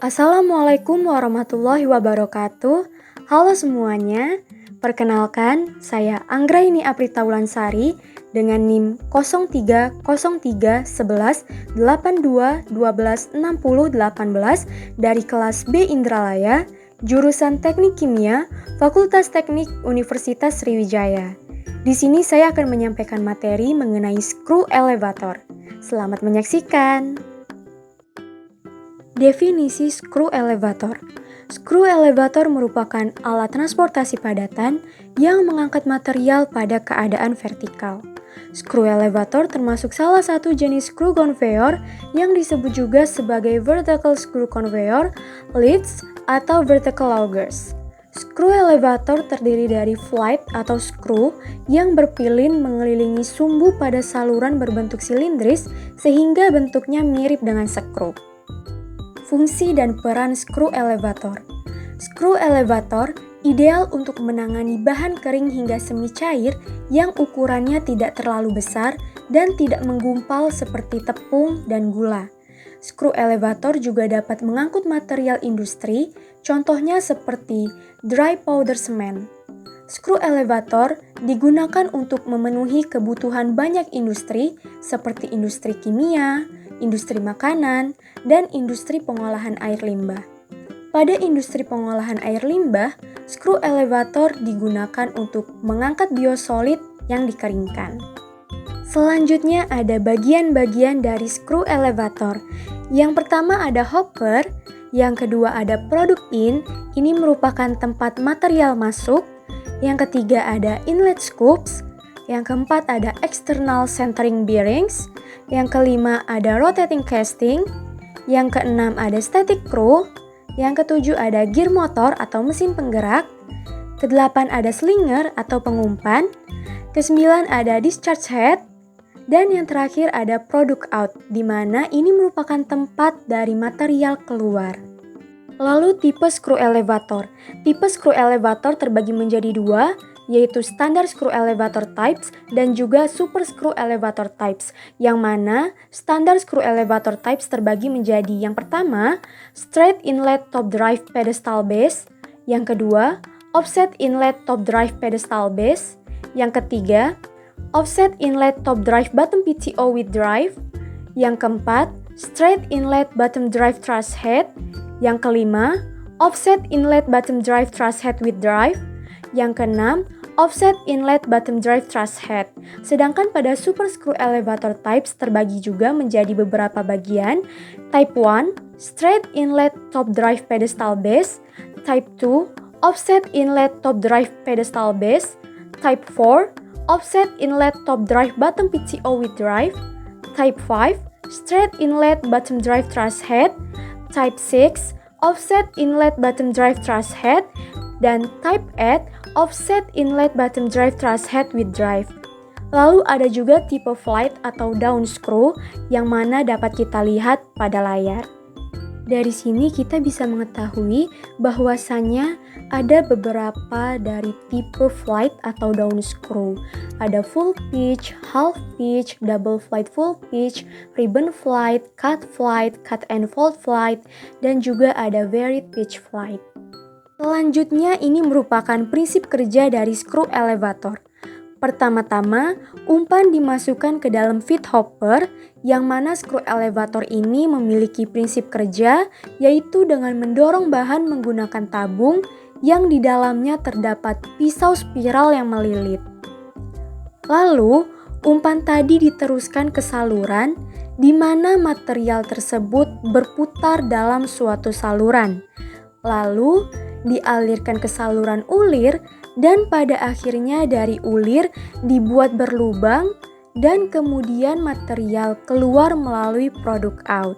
Assalamualaikum warahmatullahi wabarakatuh. Halo semuanya, perkenalkan saya Anggraini Aprita Wulansari dengan NIM 03031182126018 dari kelas B Indralaya, jurusan Teknik Kimia, Fakultas Teknik Universitas Sriwijaya. Di sini saya akan menyampaikan materi mengenai screw elevator. Selamat menyaksikan. Definisi screw elevator. Screw elevator merupakan alat transportasi padatan yang mengangkat material pada keadaan vertikal. Screw elevator termasuk salah satu jenis screw conveyor yang disebut juga sebagai vertical screw conveyor, leads, atau vertical augers. Screw elevator terdiri dari flight atau screw yang berpilin mengelilingi sumbu pada saluran berbentuk silindris sehingga bentuknya mirip dengan skru. Fungsi dan peran screw elevator. Screw elevator ideal untuk menangani bahan kering hingga semi cair yang ukurannya tidak terlalu besar dan tidak menggumpal seperti tepung dan gula. Screw elevator juga dapat mengangkut material industri, contohnya seperti dry powder cement. Screw elevator digunakan untuk memenuhi kebutuhan banyak industri seperti industri kimia, industri makanan, dan industri pengolahan air limbah. Pada industri pengolahan air limbah, screw elevator digunakan untuk mengangkat biosolid yang dikeringkan. Selanjutnya ada bagian-bagian dari screw elevator. Yang pertama ada hopper, yang kedua ada product in, ini merupakan tempat material masuk. Yang ketiga ada inlet scoops, yang keempat ada external centering bearings, yang kelima ada rotating casting, yang keenam ada static screw, yang ketujuh ada gear motor atau mesin penggerak, kedelapan ada slinger atau pengumpan, kesembilan ada discharge head, dan yang terakhir ada product out, di mana ini merupakan tempat dari material keluar. Lalu tipe screw elevator. Tipe screw elevator terbagi menjadi dua, yaitu standard screw elevator types dan juga super screw elevator types, yang mana standard screw elevator types terbagi menjadi yang pertama, straight inlet top drive pedestal base, yang kedua, offset inlet top drive pedestal base, yang ketiga, offset inlet top drive bottom PTO with drive, yang keempat, straight inlet bottom drive truss head, yang kelima, offset inlet bottom drive truss head with drive, yang keenam, offset inlet bottom drive truss head. Sedangkan pada super screw elevator types terbagi juga menjadi beberapa bagian. Type 1, straight inlet top drive pedestal base. Type 2, offset inlet top drive pedestal base. Type 4, offset inlet top drive bottom PTO with drive. Type 5, straight inlet bottom drive truss head. Type 6, offset inlet bottom drive truss head. Dan Type 8, offset inlet bottom drive truss head with drive. Lalu ada juga tipe flight atau down screw yang mana dapat kita lihat pada layar. Dari sini kita bisa mengetahui bahwasannya ada beberapa dari tipe flight atau down screw. Ada full pitch, half pitch, double flight full pitch, ribbon flight, cut and fold flight, dan juga ada varied pitch flight. Selanjutnya ini merupakan prinsip kerja dari screw elevator. Pertama-tama, umpan dimasukkan ke dalam feed hopper, yang mana screw elevator ini memiliki prinsip kerja, yaitu dengan mendorong bahan menggunakan tabung yang di dalamnya terdapat pisau spiral yang melilit. Lalu, umpan tadi diteruskan ke saluran, di mana material tersebut berputar dalam suatu saluran. Lalu, dialirkan ke saluran ulir, dan pada akhirnya dari ulir dibuat berlubang dan kemudian material keluar melalui product out.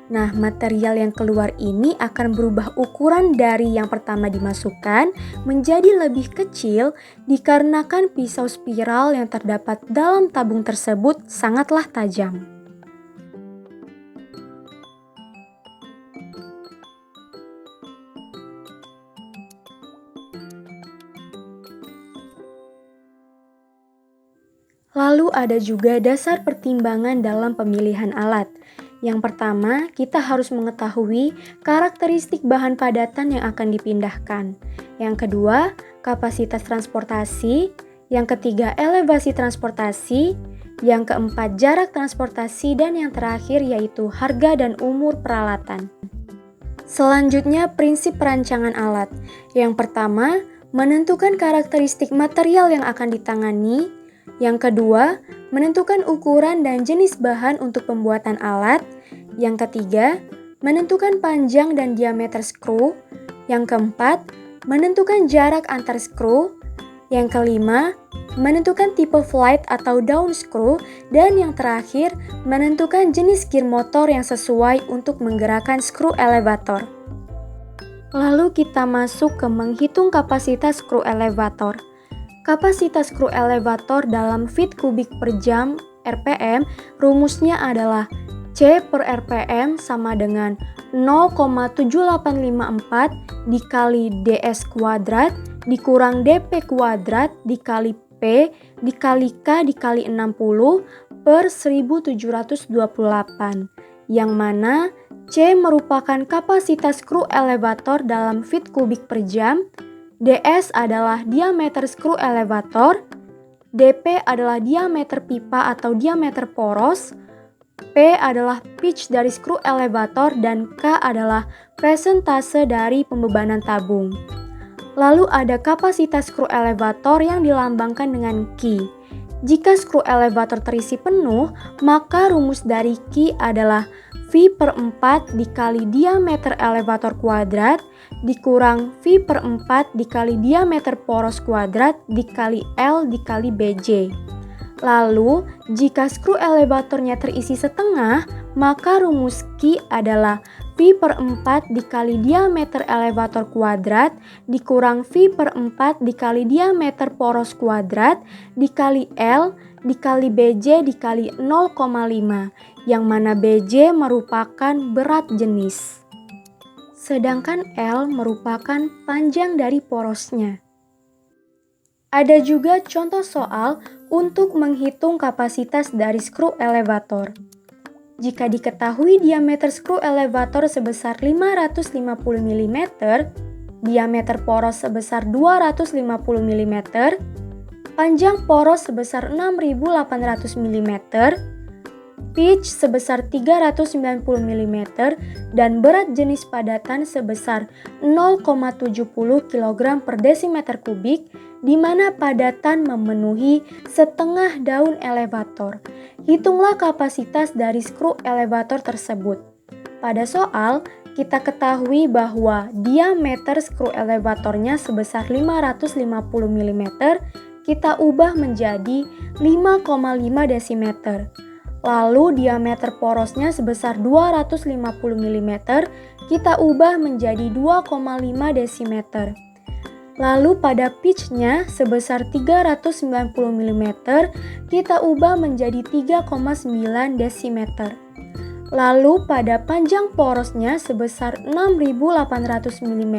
Nah, material yang keluar ini akan berubah ukuran dari yang pertama dimasukkan menjadi lebih kecil dikarenakan pisau spiral yang terdapat dalam tabung tersebut sangatlah tajam. Lalu ada juga dasar pertimbangan dalam pemilihan alat. Yang pertama, kita harus mengetahui karakteristik bahan padatan yang akan dipindahkan. Yang kedua, kapasitas transportasi. Yang ketiga, elevasi transportasi. Yang keempat, jarak transportasi. Dan yang terakhir yaitu harga dan umur peralatan. Selanjutnya, prinsip perancangan alat. Yang pertama, menentukan karakteristik material yang akan ditangani. Yang kedua, menentukan ukuran dan jenis bahan untuk pembuatan alat. Yang ketiga, menentukan panjang dan diameter skru. Yang keempat, menentukan jarak antar skru. Yang kelima, menentukan tipe flight atau down screw. Dan yang terakhir, menentukan jenis gear motor yang sesuai untuk menggerakkan skru elevator. Lalu kita masuk ke menghitung kapasitas skru elevator. Kapasitas skru elevator dalam feet kubik per jam (RPM) rumusnya adalah C per RPM sama dengan 0,7854 dikali ds kuadrat dikurang dp kuadrat dikali P dikali K dikali 60 per 1728, yang mana C merupakan kapasitas skru elevator dalam feet kubik per jam, ds adalah diameter skru elevator, dp adalah diameter pipa atau diameter poros, P adalah pitch dari skru elevator, dan K adalah presentase dari pembebanan tabung. Lalu ada kapasitas skru elevator yang dilambangkan dengan Q. Jika skru elevator terisi penuh, maka rumus dari Q adalah V per 4 dikali diameter elevator kuadrat dikurang V per 4 dikali diameter poros kuadrat dikali L dikali BJ. Lalu, jika skru elevatornya terisi setengah, maka rumus Q adalah V per 4 dikali diameter elevator kuadrat dikurang V per 4 dikali diameter poros kuadrat dikali L dikali BJ dikali 0,5, yang mana BJ merupakan berat jenis. Sedangkan L merupakan panjang dari porosnya. Ada juga contoh soal untuk menghitung kapasitas dari skru elevator. Jika diketahui diameter skru elevator sebesar 550 mm, diameter poros sebesar 250 mm, panjang poros sebesar 6800 mm, pitch sebesar 390 mm, dan berat jenis padatan sebesar 0,70 kg per desimeter kubik, di mana padatan memenuhi setengah daun elevator. Hitunglah kapasitas dari skru elevator tersebut. Pada soal, kita ketahui bahwa diameter skru elevatornya sebesar 550 mm, kita ubah menjadi 5,5 desimeter. Lalu diameter porosnya sebesar 250 mm, kita ubah menjadi 2,5 desimeter. Lalu pada pitch-nya sebesar 390 mm, kita ubah menjadi 3,9 desimeter. Lalu pada panjang porosnya sebesar 6800 mm,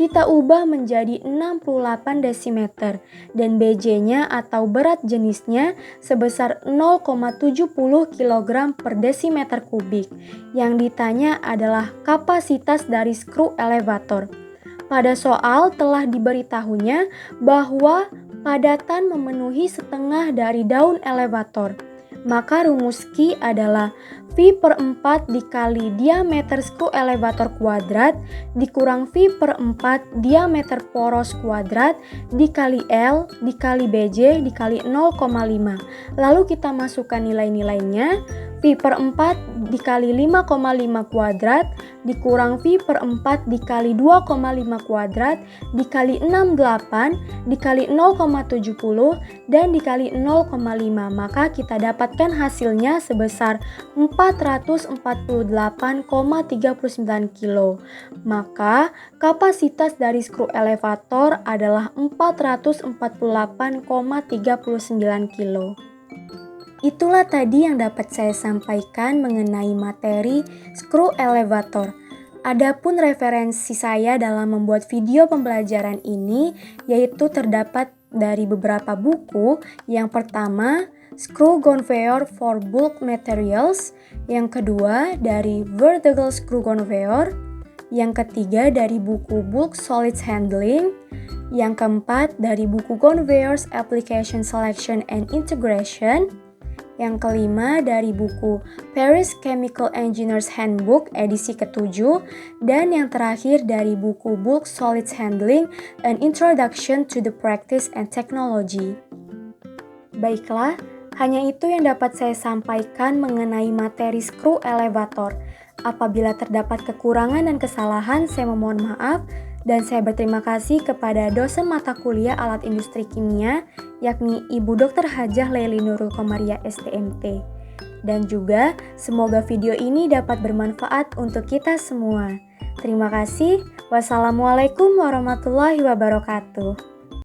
kita ubah menjadi 68 desimeter. Dan BJ-nya atau berat jenisnya sebesar 0,70 kg per desimeter kubik. Yang ditanya adalah kapasitas dari skru elevator. Pada soal telah diberitahunya bahwa padatan memenuhi setengah dari daun elevator. Maka rumus Q adalah V per 4 dikali diameter skru elevator kuadrat dikurang V per 4 diameter poros kuadrat dikali L dikali BJ dikali 0,5. Lalu kita masukkan nilai-nilainya. V per 4 dikali 5,5 kuadrat dikurang V per 4 dikali 2,5 kuadrat dikali 68 dikali 0,70 dan dikali 0,5. Maka kita dapatkan hasilnya sebesar 448,39 kilo. Maka kapasitas dari skru elevator adalah 448,39 kilo. Itulah tadi yang dapat saya sampaikan mengenai materi skru elevator. Adapun referensi saya dalam membuat video pembelajaran ini yaitu terdapat dari beberapa buku. Yang pertama, Screw Conveyor for Bulk Materials, yang kedua dari Vertical Screw Conveyor, yang ketiga dari buku Bulk Solids Handling, yang keempat dari buku Conveyors Application Selection and Integration, yang kelima dari buku Paris Chemical Engineers Handbook edisi ke-7, dan yang terakhir dari buku Bulk Solids Handling An Introduction to the Practice and Technology. Baiklah, hanya itu yang dapat saya sampaikan mengenai materi screw elevator. Apabila terdapat kekurangan dan kesalahan, saya memohon maaf. Dan saya berterima kasih kepada dosen mata kuliah alat industri kimia, yakni Ibu Dr. Hajah Leili Nurul Komaria STMT. Dan juga semoga video ini dapat bermanfaat untuk kita semua. Terima kasih. Wassalamualaikum warahmatullahi wabarakatuh.